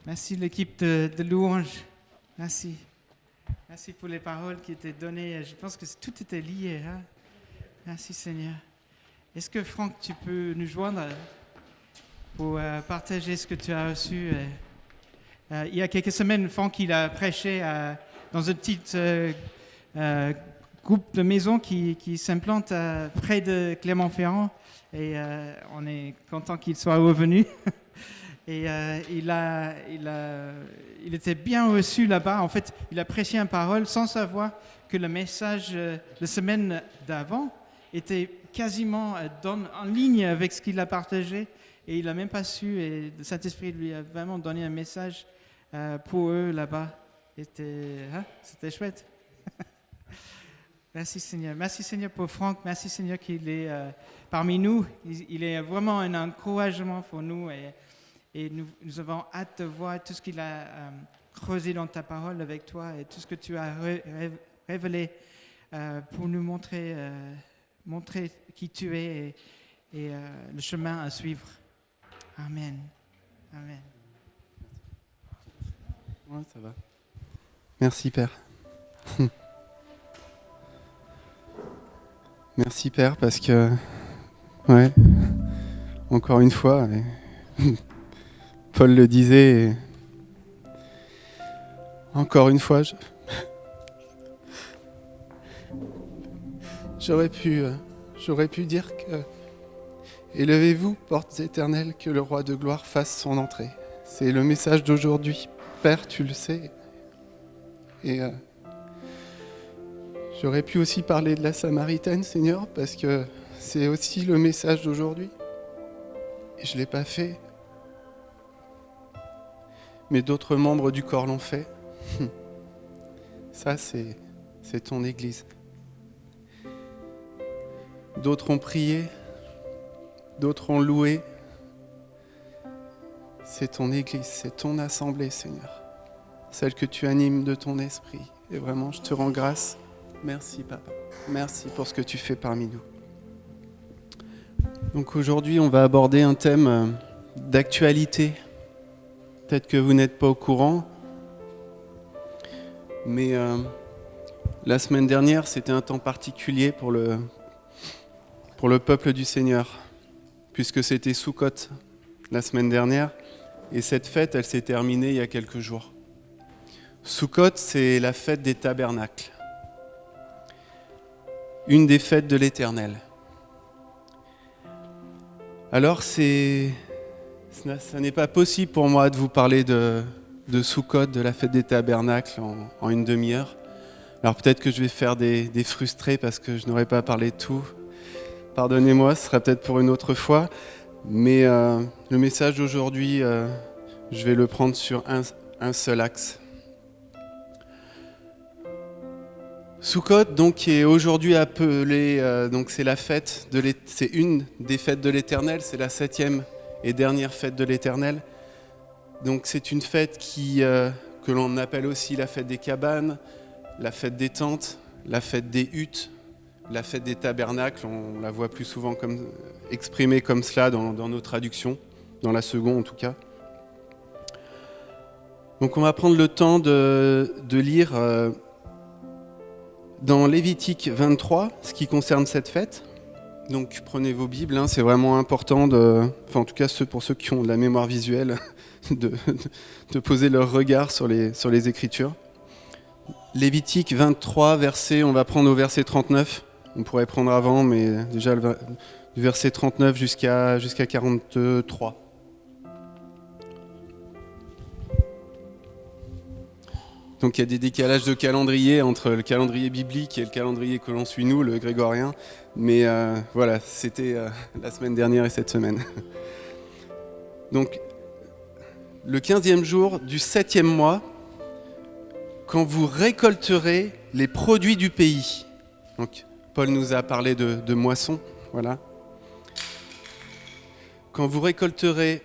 Merci l'équipe de louange. Merci. Merci pour les paroles qui étaient données. Je pense que tout était lié. Hein? Merci Seigneur. Est-ce que Franck, tu peux nous joindre pour partager ce que tu as reçu? Il y a quelques semaines, Franck il a prêché dans un petit groupe de maisons qui s'implante près de Clermont-Ferrand. Et on est content qu'il soit revenu. Et il était bien reçu là-bas. En fait, il a prêché une parole sans savoir que le message la semaine d'avant était quasiment en ligne avec ce qu'il a partagé. Et il n'a même pas su. Et le Saint-Esprit lui a vraiment donné un message pour eux là-bas. C'était chouette. Merci Seigneur. Merci Seigneur pour Franck. Merci Seigneur qu'il est parmi nous. Il est vraiment un encouragement pour nous. Et nous avons hâte de voir tout ce qu'il a creusé dans ta parole avec toi et tout ce que tu as révélé pour nous montrer qui tu es et le chemin à suivre. Amen. Amen. Ouais, ça va. Merci Père. Merci Père parce que, ouais, encore une fois, Paul le disait, et encore une fois, j'aurais pu dire que élevez-vous, portes éternelles, que le roi de gloire fasse son entrée. C'est le message d'aujourd'hui. Père, tu le sais. Et j'aurais pu aussi parler de la Samaritaine, Seigneur, parce que c'est aussi le message d'aujourd'hui. Et je ne l'ai pas fait. Mais d'autres membres du corps l'ont fait. Ça, c'est ton Église. D'autres ont prié, d'autres ont loué. C'est ton Église, c'est ton assemblée, Seigneur. Celle que tu animes de ton esprit. Et vraiment, je te rends grâce. Merci, Papa. Merci pour ce que tu fais parmi nous. Donc aujourd'hui, on va aborder un thème d'actualité. Peut-être que vous n'êtes pas au courant, mais la semaine dernière, c'était un temps particulier pour le peuple du Seigneur, puisque c'était Soukhot la semaine dernière, et cette fête, elle s'est terminée il y a quelques jours. Soukhot, c'est la fête des tabernacles, une des fêtes de l'Éternel. Alors ça n'est pas possible pour moi de vous parler de Soukhot, de la fête des tabernacles en une demi-heure. Alors peut-être que je vais faire des frustrés parce que je n'aurai pas parlé de tout. Pardonnez-moi, ce sera peut-être pour une autre fois. Mais le message d'aujourd'hui, je vais le prendre sur un seul axe. Soukhot, donc, qui est aujourd'hui appelée, donc c'est la fête c'est une des fêtes de l'Éternel, c'est la 7e et dernière fête de l'Éternel. Donc c'est une fête que l'on appelle aussi la fête des cabanes, la fête des tentes, la fête des huttes, la fête des tabernacles. On la voit plus souvent exprimée comme cela dans nos traductions, dans la seconde en tout cas. Donc on va prendre le temps de lire dans Lévitique 23 ce qui concerne cette fête. Donc prenez vos Bibles, c'est vraiment important, en tout cas pour ceux qui ont de la mémoire visuelle, de poser leur regard sur les Écritures. Lévitique 23, on va prendre au verset 39. On pourrait prendre avant, mais déjà du verset 39 jusqu'à 43. Donc il y a des décalages de calendrier entre le calendrier biblique et le calendrier que l'on suit nous, le grégorien. Mais voilà, c'était la semaine dernière et cette semaine. Donc, le 15e jour du 7e mois, quand vous récolterez les produits du pays. Donc, Paul nous a parlé de moisson, voilà. Quand vous récolterez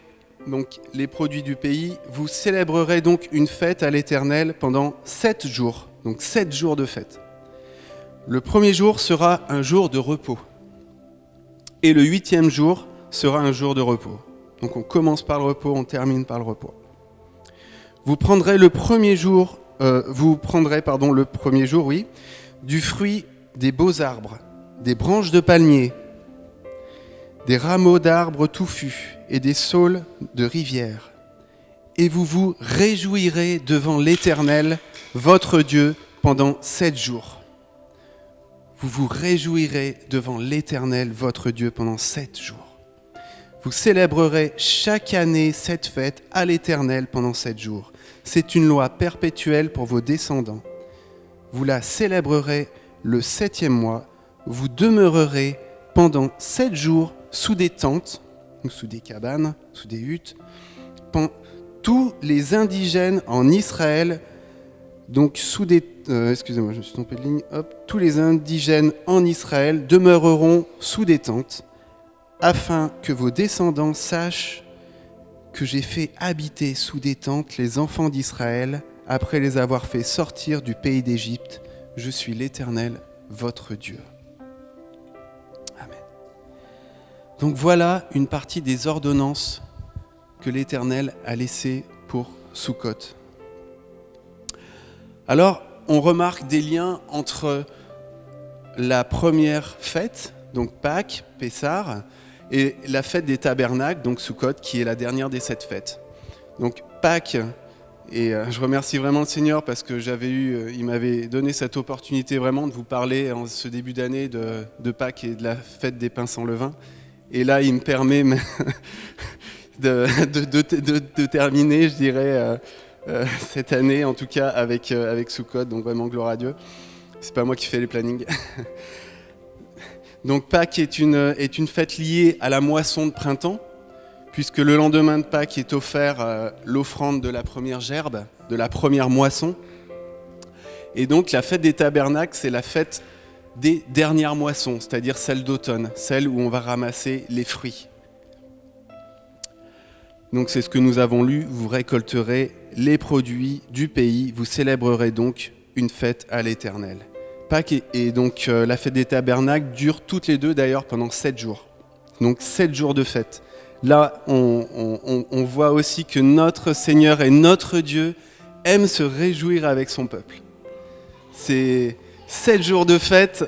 donc, les produits du pays, vous célébrerez donc une fête à l'Éternel pendant 7 jours. Donc 7 jours de fête. Le premier jour sera un jour de repos. Et le 8e jour sera un jour de repos. Donc on commence par le repos, on termine par le repos. Vous prendrez le premier jour, oui, du fruit des beaux arbres, des branches de palmier, des rameaux d'arbres touffus et des saules de rivière. Et vous vous réjouirez devant l'Éternel, votre Dieu, pendant 7 jours. Vous vous réjouirez devant l'Éternel, votre Dieu, pendant 7 jours. Vous célébrerez chaque année cette fête à l'Éternel pendant 7 jours. C'est une loi perpétuelle pour vos descendants. Vous la célébrerez le 7e mois. Vous demeurerez pendant 7 jours sous des tentes, ou sous des cabanes, sous des huttes. Tous les indigènes en Israël, donc excusez-moi, je me suis trompé de ligne. Tous les indigènes en Israël demeureront sous des tentes, afin que vos descendants sachent que j'ai fait habiter sous des tentes les enfants d'Israël après les avoir fait sortir du pays d'Égypte. Je suis l'Éternel, votre Dieu. Amen. Donc voilà une partie des ordonnances que l'Éternel a laissées pour Soukhot. Alors, on remarque des liens entre la première fête, donc Pâques, Pessah, et la fête des tabernacles, donc Soukhot, qui est la dernière des 7 fêtes. Donc Pâques, et je remercie vraiment le Seigneur parce que il m'avait donné cette opportunité vraiment de vous parler en ce début d'année de Pâques et de la fête des pains sans levain. Et là, il me permet de terminer, je dirais, cette année, en tout cas, avec Soukhot, donc vraiment gloire à Dieu. C'est pas moi qui fais les plannings. Donc Pâques est une fête liée à la moisson de printemps, puisque le lendemain de Pâques est offert l'offrande de la première gerbe, de la première moisson. Et donc la fête des tabernacles, c'est la fête des dernières moissons, c'est-à-dire celle d'automne, celle où on va ramasser les fruits. Donc c'est ce que nous avons lu, vous récolterez les produits du pays, vous célébrerez donc une fête à l'Éternel. Pâques et donc la fête des tabernacles dure toutes les deux d'ailleurs pendant 7 jours. Donc 7 jours de fête. Là, on voit aussi que notre Seigneur et notre Dieu aiment se réjouir avec son peuple. C'est 7 jours de fête,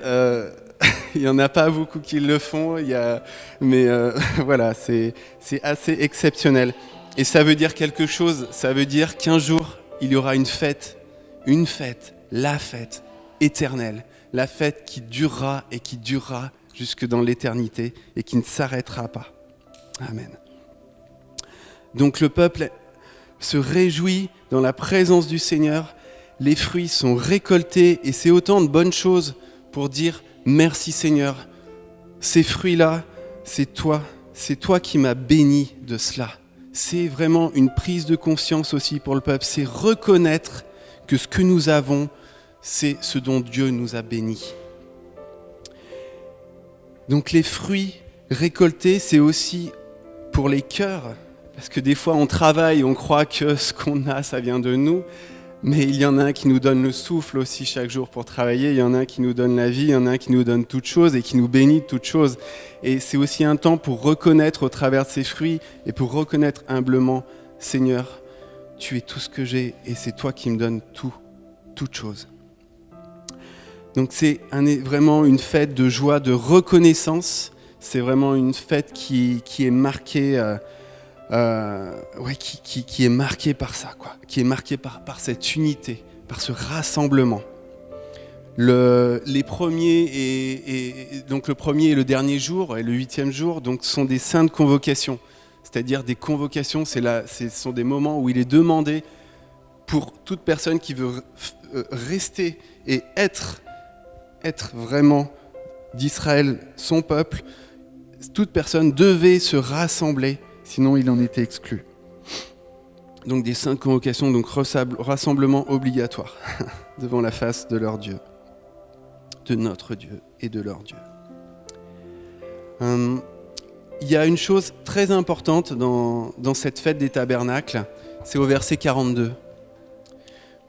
il n'y en a pas beaucoup qui le font, mais voilà, c'est assez exceptionnel. Et ça veut dire quelque chose, ça veut dire qu'un jour, il y aura une fête, la fête éternelle, la fête qui durera et qui durera jusque dans l'éternité et qui ne s'arrêtera pas. Amen. Donc le peuple se réjouit dans la présence du Seigneur, les fruits sont récoltés et c'est autant de bonnes choses pour dire merci Seigneur, ces fruits-là, c'est toi qui m'as béni de cela. C'est vraiment une prise de conscience aussi pour le peuple, c'est reconnaître que ce que nous avons, c'est ce dont Dieu nous a bénis. Donc les fruits récoltés, c'est aussi pour les cœurs, parce que des fois on travaille, on croit que ce qu'on a, ça vient de nous, mais il y en a un qui nous donne le souffle aussi chaque jour pour travailler, il y en a un qui nous donne la vie, il y en a un qui nous donne toutes choses et qui nous bénit de toutes choses. Et c'est aussi un temps pour reconnaître au travers de ces fruits et pour reconnaître humblement, Seigneur, tu es tout ce que j'ai et c'est toi qui me donnes toutes choses. Donc c'est vraiment une fête de joie, de reconnaissance. C'est vraiment une fête qui est marquée, qui est marquée par ça, quoi. Qui est marquée par cette unité, par ce rassemblement. Les premiers donc le premier et le dernier jour et le 8e jour, donc sont des saintes convocations. C'est-à-dire des convocations, ce sont des moments où il est demandé pour toute personne qui veut rester et être vraiment d'Israël, son peuple, toute personne devait se rassembler, sinon il en était exclu. Donc des saintes convocations, donc rassemblement obligatoire devant la face de leur Dieu, de notre Dieu et de leur Dieu. Il y a une chose très importante dans cette fête des tabernacles, c'est au verset 42.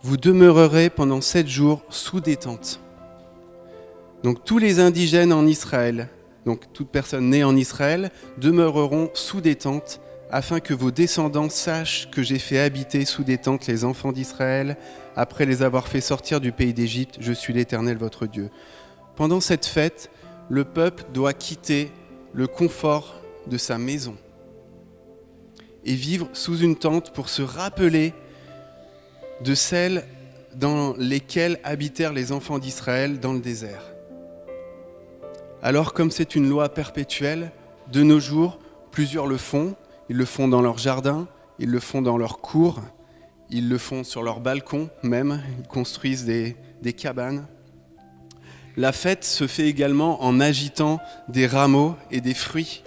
Vous demeurerez pendant 7 jours sous des tentes. Donc tous les indigènes en Israël, donc toute personne née en Israël, demeureront sous des tentes afin que vos descendants sachent que j'ai fait habiter sous des tentes les enfants d'Israël, après les avoir fait sortir du pays d'Égypte, je suis l'Éternel votre Dieu. » Pendant cette fête, le peuple doit quitter le confort de sa maison et vivre sous une tente pour se rappeler de celles dans lesquelles habitèrent les enfants d'Israël dans le désert. Alors, comme c'est une loi perpétuelle, de nos jours, plusieurs le font. Ils le font dans leur jardin, ils le font dans leur cour, ils le font sur leur balcon même, ils construisent des cabanes. La fête se fait également en agitant des rameaux et des fruits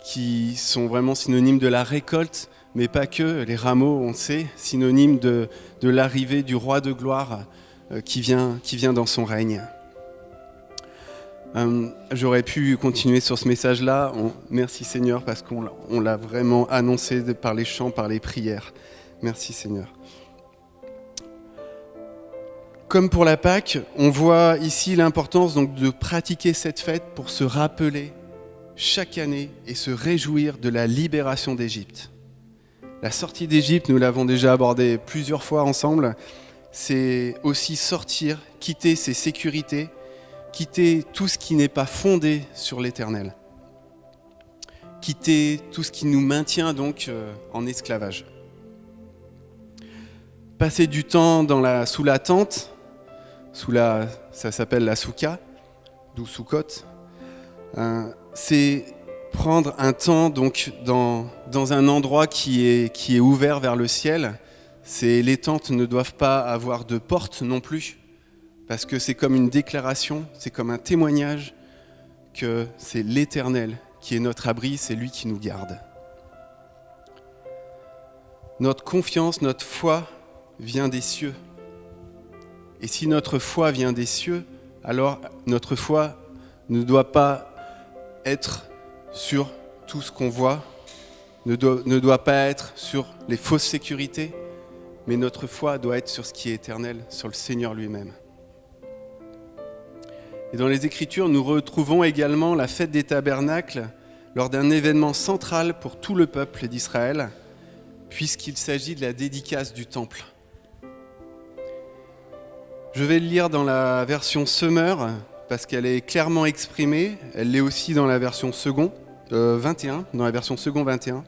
qui sont vraiment synonymes de la récolte, mais pas que. Les rameaux, on sait, synonymes de l'arrivée du roi de gloire qui vient dans son règne. J'aurais pu continuer sur ce message-là. Merci Seigneur parce qu'on l'a vraiment annoncé par les chants, par les prières. Merci Seigneur. Comme pour la Pâque, on voit ici l'importance donc de pratiquer cette fête pour se rappeler chaque année et se réjouir de la libération d'Égypte. La sortie d'Égypte, nous l'avons déjà abordé plusieurs fois ensemble, c'est aussi sortir, quitter ses sécurités, quitter tout ce qui n'est pas fondé sur l'Éternel. Quitter tout ce qui nous maintient donc en esclavage. Passer du temps sous la tente, ça s'appelle la souka, d'où Soukot, c'est prendre un temps donc dans un endroit qui est ouvert vers le ciel. Les tentes ne doivent pas avoir de porte non plus, parce que c'est comme une déclaration, c'est comme un témoignage que c'est l'Éternel qui est notre abri, c'est lui qui nous garde. Notre confiance, notre foi vient des cieux. Et si notre foi vient des cieux, alors notre foi ne doit pas être sur tout ce qu'on voit, ne doit pas être sur les fausses sécurités, mais notre foi doit être sur ce qui est éternel, sur le Seigneur lui-même. Et dans les Écritures, nous retrouvons également la fête des tabernacles lors d'un événement central pour tout le peuple d'Israël, puisqu'il s'agit de la dédicace du temple. Je vais le lire dans la version Summer, parce qu'elle est clairement exprimée. Elle l'est aussi dans la version Second 21, dans la version Second 21.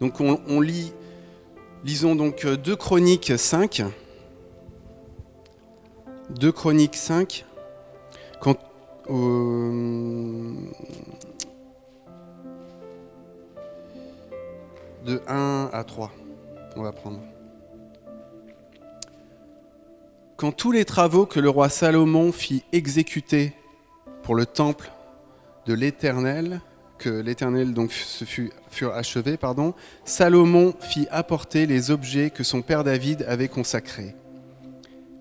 Donc lisons donc 2 Chroniques 5. 2 Chroniques 5. De 1 à 3, on va prendre. Quand tous les travaux que le roi Salomon fit exécuter pour le temple de l'Éternel, que l'Éternel donc furent achevés, Salomon fit apporter les objets que son père David avait consacrés.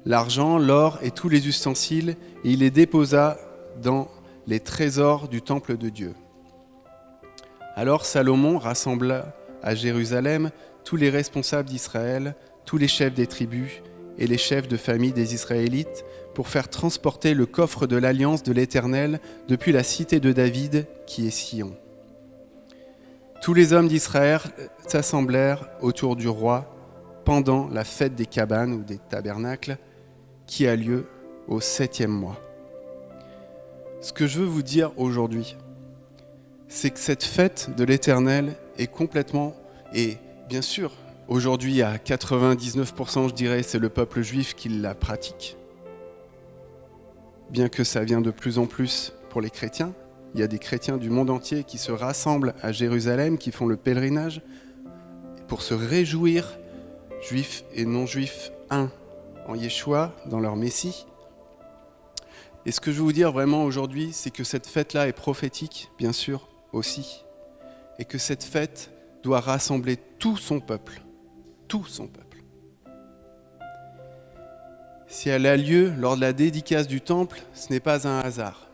L'argent, l'or et tous les ustensiles, et il les déposa dans les trésors du temple de Dieu. Alors Salomon rassembla à Jérusalem tous les responsables d'Israël, tous les chefs des tribus et les chefs de famille des Israélites pour faire transporter le coffre de l'alliance de l'Éternel depuis la cité de David qui est Sion. Tous les hommes d'Israël s'assemblèrent autour du roi pendant la fête des cabanes ou des tabernacles qui a lieu au 7e mois. Ce que je veux vous dire aujourd'hui, c'est que cette fête de l'Éternel est complètement, et bien sûr, aujourd'hui à 99%, je dirais, c'est le peuple juif qui la pratique. Bien que ça vient de plus en plus pour les chrétiens, il y a des chrétiens du monde entier qui se rassemblent à Jérusalem, qui font le pèlerinage pour se réjouir, juifs et non-juifs, en Yeshua, dans leur Messie. Et ce que je veux vous dire vraiment aujourd'hui, c'est que cette fête-là est prophétique, bien sûr, aussi. Et que cette fête doit rassembler tout son peuple. Tout son peuple. Si elle a lieu lors de la dédicace du temple, ce n'est pas un hasard.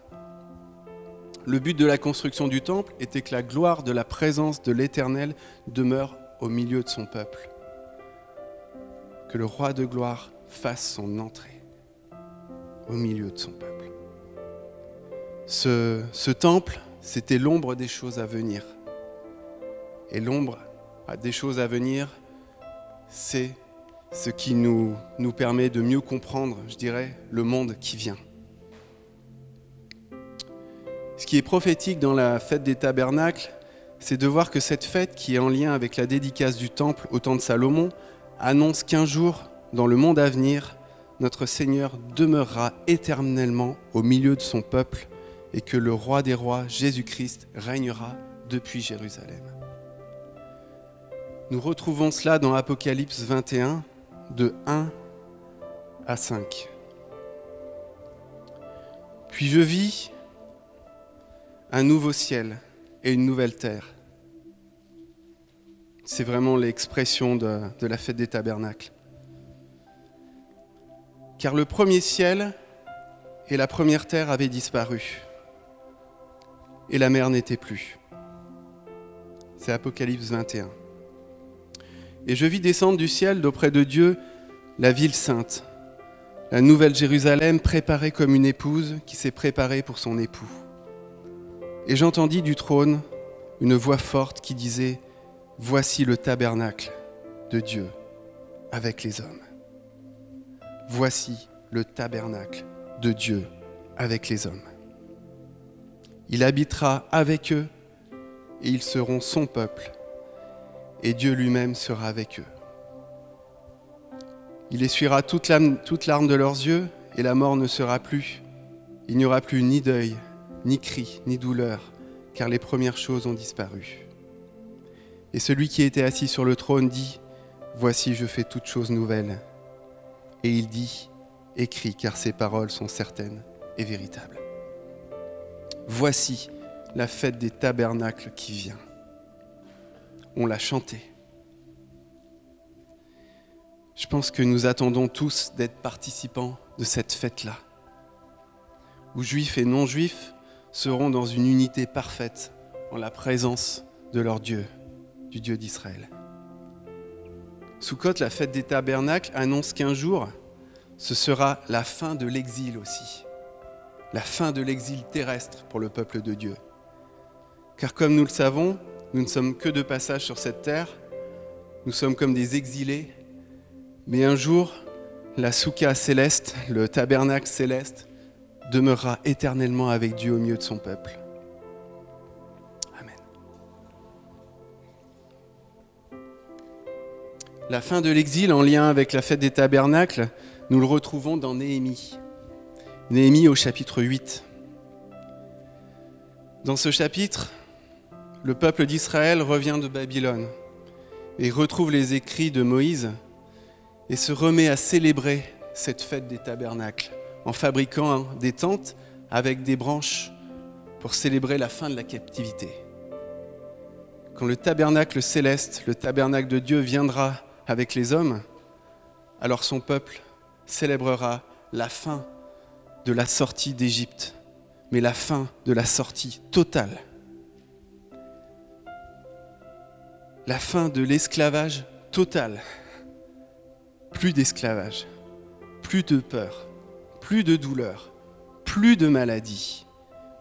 Le but de la construction du temple était que la gloire de la présence de l'Éternel demeure au milieu de son peuple. Que le roi de gloire fasse son entrée au milieu de son peuple. Ce temple, c'était l'ombre des choses à venir. Et l'ombre des choses à venir, c'est ce qui nous permet de mieux comprendre, je dirais, le monde qui vient. Ce qui est prophétique dans la fête des tabernacles, c'est de voir que cette fête, qui est en lien avec la dédicace du temple au temps de Salomon, annonce qu'un jour, dans le monde à venir, notre Seigneur demeurera éternellement au milieu de son peuple et que le roi des rois, Jésus-Christ, régnera depuis Jérusalem. Nous retrouvons cela dans Apocalypse 21, de 1 à 5. Puis je vis un nouveau ciel et une nouvelle terre. C'est vraiment l'expression de la fête des tabernacles. Car le premier ciel et la première terre avaient disparu, et la mer n'était plus. C'est Apocalypse 21. Et je vis descendre du ciel d'auprès de Dieu la ville sainte, la nouvelle Jérusalem préparée comme une épouse qui s'est préparée pour son époux. Et j'entendis du trône une voix forte qui disait « Voici le tabernacle de Dieu avec les hommes. Voici le tabernacle de Dieu avec les hommes. Il habitera avec eux et ils seront son peuple et Dieu lui-même sera avec eux. Il essuiera toute larme de leurs yeux et la mort ne sera plus. Il n'y aura plus ni deuil, ni cri, ni douleur, car les premières choses ont disparu. Et celui qui était assis sur le trône dit « Voici, je fais toutes choses nouvelles. » Et il dit « Écris, car ces paroles sont certaines et véritables. » Voici la fête des tabernacles qui vient. On l'a chanté. Je pense que nous attendons tous d'être participants de cette fête-là, où juifs et non-juifs seront dans une unité parfaite en la présence de leur Dieu, du Dieu d'Israël. Sukkot, la fête des tabernacles, annonce qu'un jour, ce sera la fin de l'exil aussi, la fin de l'exil terrestre pour le peuple de Dieu. Car comme nous le savons, nous ne sommes que de passage sur cette terre, nous sommes comme des exilés, mais un jour, la soukha céleste, le tabernacle céleste, demeurera éternellement avec Dieu au milieu de son peuple. Amen. La fin de l'exil en lien avec la fête des tabernacles, nous le retrouvons dans Néhémie. Néhémie au chapitre 8. Dans ce chapitre, le peuple d'Israël revient de Babylone et retrouve les écrits de Moïse et se remet à célébrer cette fête des tabernacles en fabriquant des tentes avec des branches pour célébrer la fin de la captivité. Quand le tabernacle céleste, le tabernacle de Dieu viendra avec les hommes, alors son peuple célébrera la fin de la sortie d'Égypte, mais la fin de la sortie totale. La fin de l'esclavage total. Plus d'esclavage, plus de peur, plus de douleur, plus de maladie,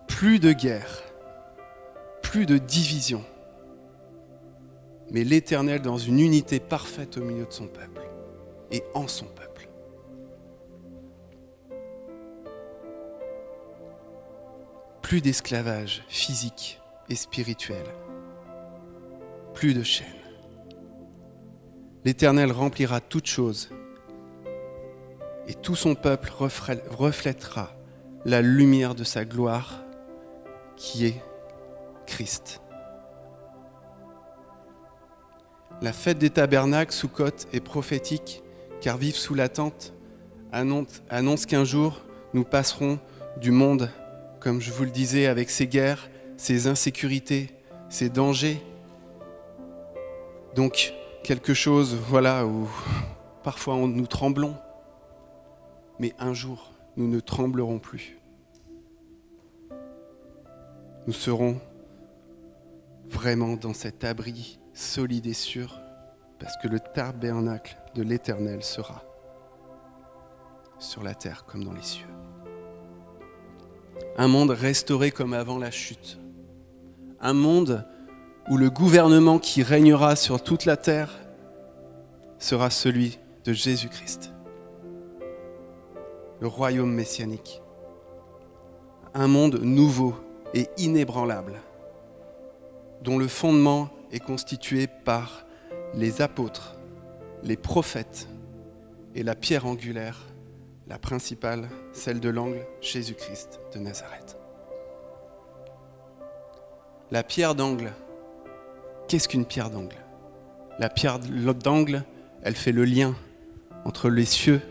plus de guerre, plus de division. Mais l'Éternel dans une unité parfaite au milieu de son peuple et en son peuple. Plus d'esclavage physique et spirituel, plus de chaînes. L'Éternel remplira toutes choses et tout son peuple reflètera la lumière de sa gloire qui est Christ. La fête des tabernacles, Sukkot, est prophétique car vivre sous la tente annonce qu'un jour nous passerons du monde, comme je vous le disais, avec ses guerres, ses insécurités, ses dangers. Donc, quelque chose, où parfois nous tremblons, mais un jour, nous ne tremblerons plus. Nous serons vraiment dans cet abri solide et sûr, parce que le tabernacle de l'Éternel sera sur la terre comme dans les cieux. Un monde restauré comme avant la chute. Un monde où le gouvernement qui régnera sur toute la terre sera celui de Jésus-Christ. Le royaume messianique. Un monde nouveau et inébranlable, dont le fondement est constitué par les apôtres, les prophètes et la pierre angulaire, la principale, celle de l'angle, Jésus-Christ de Nazareth. La pierre d'angle, qu'est-ce qu'une pierre d'angle ? La pierre d'angle, elle fait le lien entre les cieux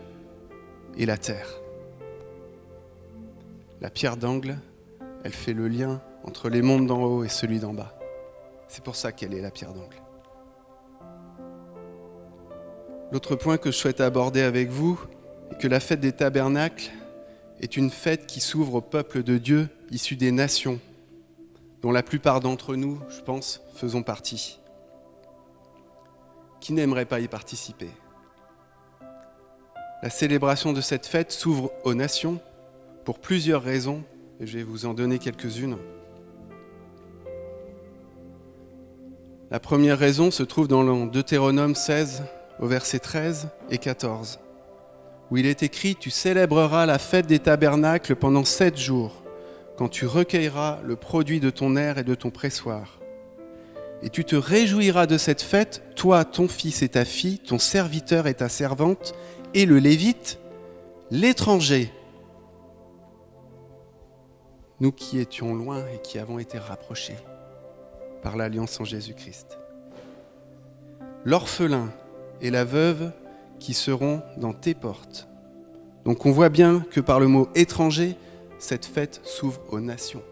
et la terre. La pierre d'angle, elle fait le lien entre les mondes d'en haut et celui d'en bas. C'est pour ça qu'elle est la pierre d'angle. L'autre point que je souhaite aborder avec vous est que la fête des tabernacles est une fête qui s'ouvre au peuple de Dieu issu des nations, dont la plupart d'entre nous, je pense, faisons partie. Qui n'aimerait pas y participer ? La célébration de cette fête s'ouvre aux nations pour plusieurs raisons, et je vais vous en donner quelques-unes. La première raison se trouve dans le Deutéronome 16, au verset 13 et 14, où il est écrit « Tu célébreras la fête des tabernacles pendant 7 jours, quand tu recueilleras le produit de ton aire et de ton pressoir. Et tu te réjouiras de cette fête, toi, ton fils et ta fille, ton serviteur et ta servante, et le Lévite, l'étranger. » Nous qui étions loin et qui avons été rapprochés par l'alliance en Jésus-Christ. L'orphelin et la veuve qui seront dans tes portes. Donc on voit bien que par le mot étranger, cette fête s'ouvre aux nations.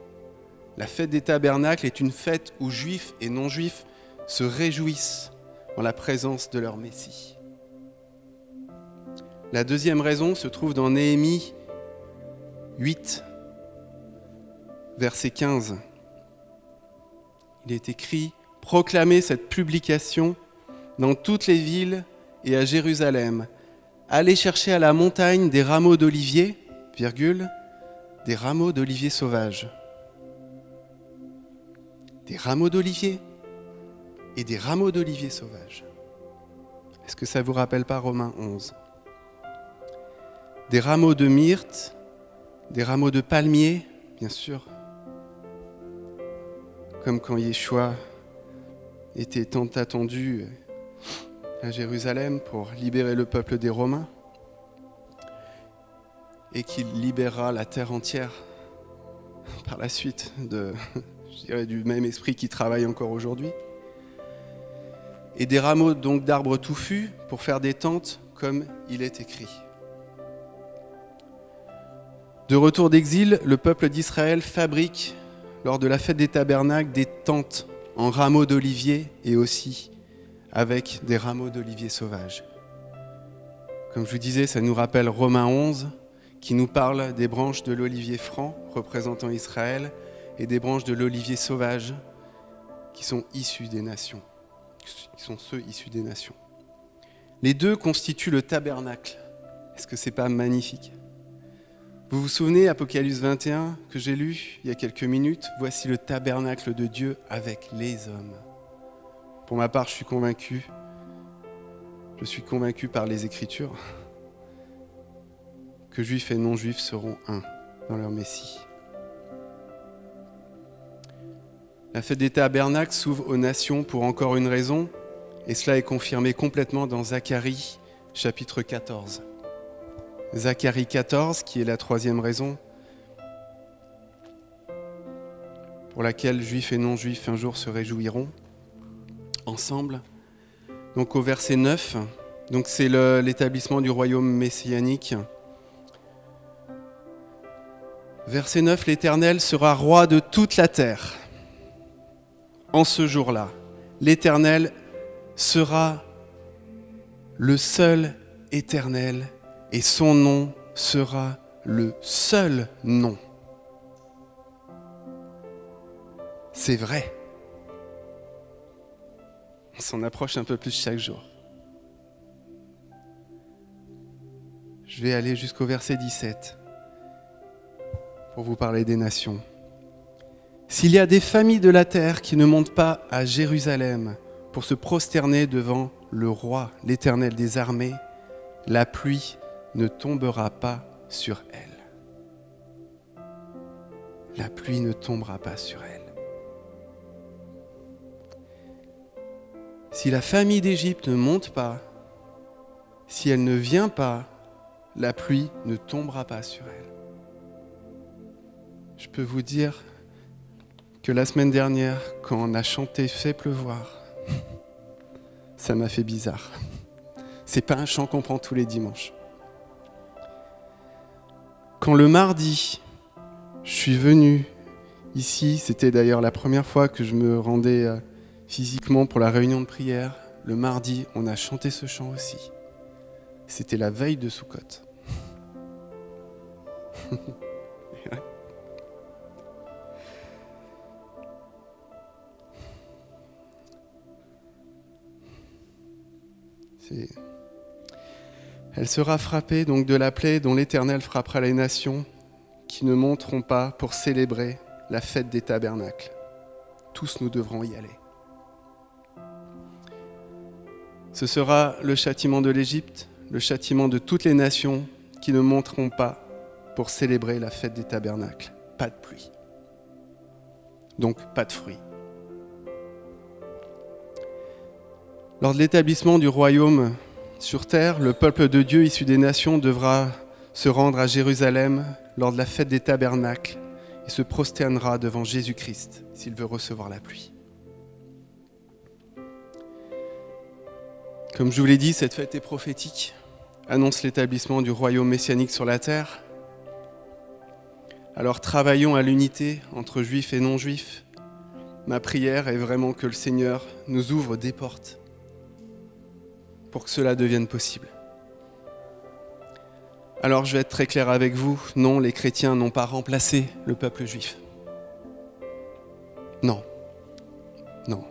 La fête des tabernacles est une fête où juifs et non-juifs se réjouissent en la présence de leur Messie. La deuxième raison se trouve dans Néhémie 8, verset 15. Il est écrit « Proclamez cette publication dans toutes les villes et à Jérusalem. Allez chercher à la montagne des rameaux d'olivier, des rameaux d'olivier sauvages. » Des rameaux d'olivier et des rameaux d'olivier sauvages. Est-ce que ça ne vous rappelle pas Romains 11 ? Des rameaux de myrte, des rameaux de palmier, bien sûr. Comme quand Yeshua était tant attendu à Jérusalem pour libérer le peuple des Romains et qu'il libérera la terre entière par la suite du même esprit qui travaille encore aujourd'hui. Et des rameaux donc d'arbres touffus pour faire des tentes comme il est écrit. De retour d'exil, le peuple d'Israël fabrique lors de la fête des tabernacles des tentes en rameaux d'olivier et aussi avec des rameaux d'olivier sauvages. Comme je vous disais, ça nous rappelle Romains 11 qui nous parle des branches de l'olivier franc représentant Israël et des branches de l'olivier sauvage qui sont issus des nations, qui sont ceux issus des nations. Les deux constituent le tabernacle. Est-ce que c'est pas magnifique ? Vous vous souvenez, Apocalypse 21, que j'ai lu il y a quelques minutes, « Voici le tabernacle de Dieu avec les hommes ». Pour ma part, je suis convaincu par les Écritures que juifs et non-juifs seront un dans leur Messie. La fête des tabernacles s'ouvre aux nations pour encore une raison, et cela est confirmé complètement dans Zacharie, chapitre 14. Zacharie 14, qui est la troisième raison pour laquelle juifs et non-juifs un jour se réjouiront ensemble. Donc au verset 9, donc c'est l'établissement du royaume messianique. Verset 9, l'Éternel sera roi de toute la terre. En ce jour-là, l'Éternel sera le seul Éternel et son nom sera le seul nom. C'est vrai. On s'en approche un peu plus chaque jour. Je vais aller jusqu'au verset 17 pour vous parler des nations. S'il y a des familles de la terre qui ne montent pas à Jérusalem pour se prosterner devant le roi, l'Éternel des armées, la pluie ne tombera pas sur elles. La pluie ne tombera pas sur elles. Si la famille d'Égypte ne monte pas, si elle ne vient pas, la pluie ne tombera pas sur elle. Je peux vous dire que la semaine dernière, quand on a chanté « Fait pleuvoir », ça m'a fait bizarre. C'est pas un chant qu'on prend tous les dimanches. Quand le mardi, je suis venu ici, c'était d'ailleurs la première fois que je me rendais physiquement pour la réunion de prière. Le mardi, on a chanté ce chant aussi. C'était la veille de Soukhot. Elle sera frappée donc de la plaie dont l'Éternel frappera les nations qui ne monteront pas pour célébrer la fête des tabernacles. Tous nous devrons y aller. Ce sera le châtiment de l'Égypte, le châtiment de toutes les nations qui ne monteront pas pour célébrer la fête des tabernacles. Pas de pluie. Donc pas de fruits. Lors de l'établissement du royaume sur terre, le peuple de Dieu issu des nations devra se rendre à Jérusalem lors de la fête des tabernacles et se prosternera devant Jésus-Christ s'il veut recevoir la pluie. Comme je vous l'ai dit, cette fête est prophétique, annonce l'établissement du royaume messianique sur la terre. Alors travaillons à l'unité entre juifs et non-juifs. Ma prière est vraiment que le Seigneur nous ouvre des portes pour que cela devienne possible. Alors je vais être très clair avec vous, non, les chrétiens n'ont pas remplacé le peuple juif. Non. Non.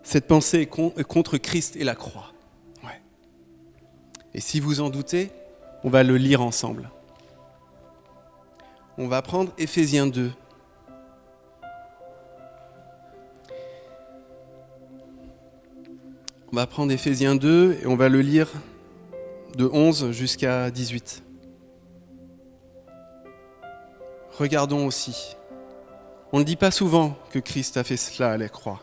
Cette pensée est contre Christ et la croix. Ouais. Et si vous en doutez, on va le lire ensemble. On va prendre Éphésiens 2. On va prendre Éphésiens 2 et on va le lire de 11 jusqu'à 18. Regardons aussi. On ne dit pas souvent que Christ a fait cela à la croix.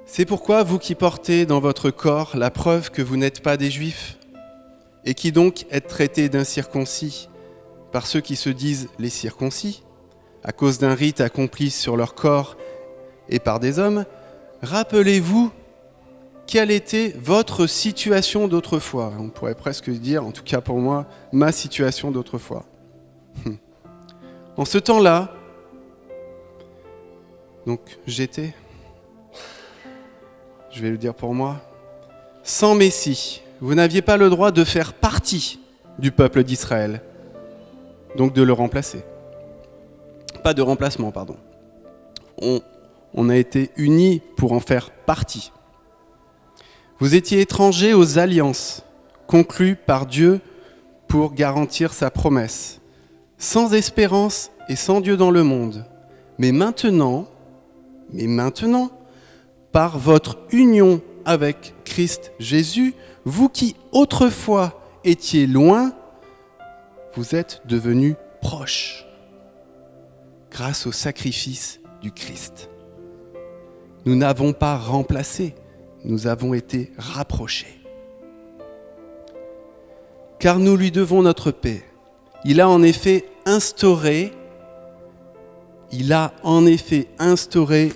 C'est pourquoi vous qui portez dans votre corps la preuve que vous n'êtes pas des Juifs et qui donc êtes traités d'incirconcis par ceux qui se disent les circoncis, à cause d'un rite accompli sur leur corps et par des hommes, rappelez-vous quelle était votre situation d'autrefois. On pourrait presque dire, en tout cas pour moi, ma situation d'autrefois. En ce temps-là, donc j'étais, je vais le dire pour moi, sans Messie, vous n'aviez pas le droit de faire partie du peuple d'Israël, donc de le remplacer. Pas de remplacement, pardon. On a été unis pour en faire partie. Vous étiez étrangers aux alliances conclues par Dieu pour garantir sa promesse, sans espérance et sans Dieu dans le monde. Mais maintenant, par votre union avec Christ Jésus, vous qui autrefois étiez loin, vous êtes devenus proches grâce au sacrifice du Christ. Nous n'avons pas remplacé, nous avons été rapprochés. Car nous lui devons notre paix. Il a en effet instauré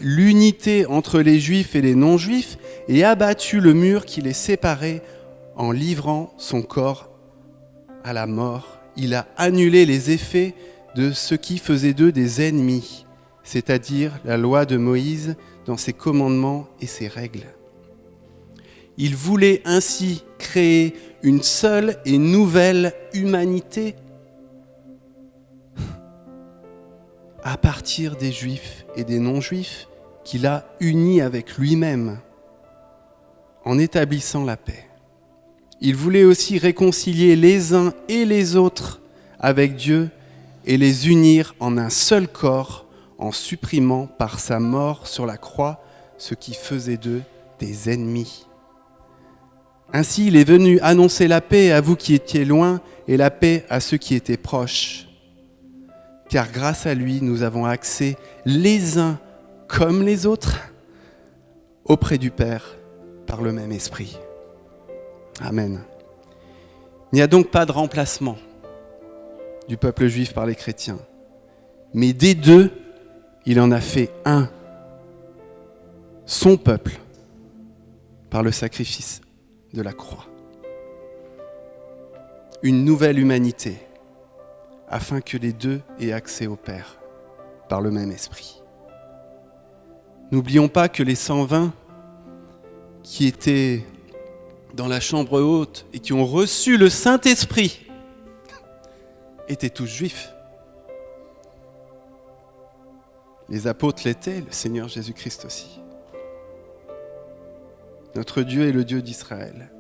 l'unité entre les Juifs et les non-Juifs et abattu le mur qui les séparait en livrant son corps à la mort. Il a annulé les effets de ce qui faisait d'eux des ennemis, c'est-à-dire la loi de Moïse dans ses commandements et ses règles. Il voulait ainsi créer une seule et nouvelle humanité à partir des Juifs et des non-Juifs qu'il a unis avec lui-même en établissant la paix. Il voulait aussi réconcilier les uns et les autres avec Dieu et les unir en un seul corps en supprimant par sa mort sur la croix ce qui faisait d'eux des ennemis. Ainsi, il est venu annoncer la paix à vous qui étiez loin et la paix à ceux qui étaient proches. Car grâce à lui, nous avons accès les uns comme les autres auprès du Père par le même esprit. Amen. Il n'y a donc pas de remplacement du peuple juif par les chrétiens. Mais des deux, il en a fait un, son peuple, par le sacrifice de la croix. Une nouvelle humanité, afin que les deux aient accès au Père, par le même esprit. N'oublions pas que les 120 qui étaient dans la chambre haute et qui ont reçu le Saint-Esprit étaient tous juifs. Les apôtres l'étaient, le Seigneur Jésus-Christ aussi. Notre Dieu est le Dieu d'Israël.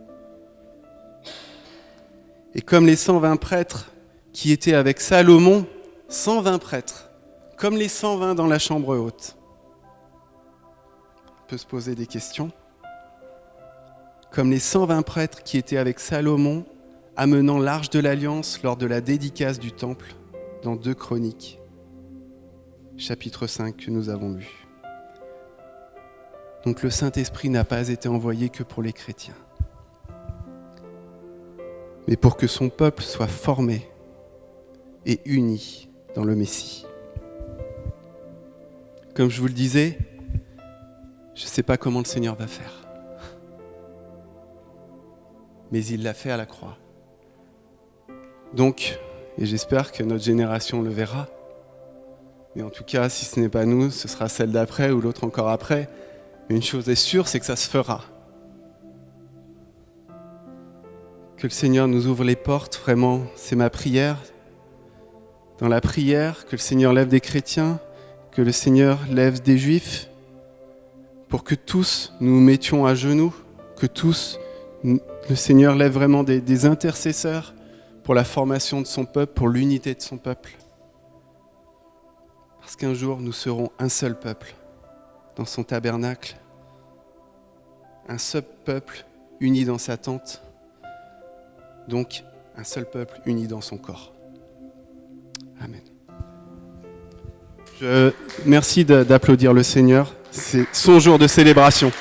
Et comme les 120 prêtres qui étaient avec Salomon, 120 prêtres, comme les 120 dans la chambre haute, on peut se poser des questions. Comme les 120 prêtres qui étaient avec Salomon, amenant l'arche de l'Alliance lors de la dédicace du temple, dans 2 Chroniques, chapitre 5 que nous avons lu. Donc le Saint-Esprit n'a pas été envoyé que pour les chrétiens, mais pour que son peuple soit formé et uni dans le Messie. Comme je vous le disais, je ne sais pas comment le Seigneur va faire. Mais il l'a fait à la croix. Donc, et j'espère que notre génération le verra, mais en tout cas, si ce n'est pas nous, ce sera celle d'après ou l'autre encore après. Mais une chose est sûre, c'est que ça se fera. Que le Seigneur nous ouvre les portes, vraiment, c'est ma prière. Dans la prière, que le Seigneur lève des chrétiens, que le Seigneur lève des juifs, pour que tous nous mettions à genoux, que tous, le Seigneur lève vraiment des intercesseurs pour la formation de son peuple, pour l'unité de son peuple. Parce qu'un jour, nous serons un seul peuple dans son tabernacle, un seul peuple uni dans sa tente, donc un seul peuple uni dans son corps. Amen. Merci d'applaudir le Seigneur, c'est son jour de célébration.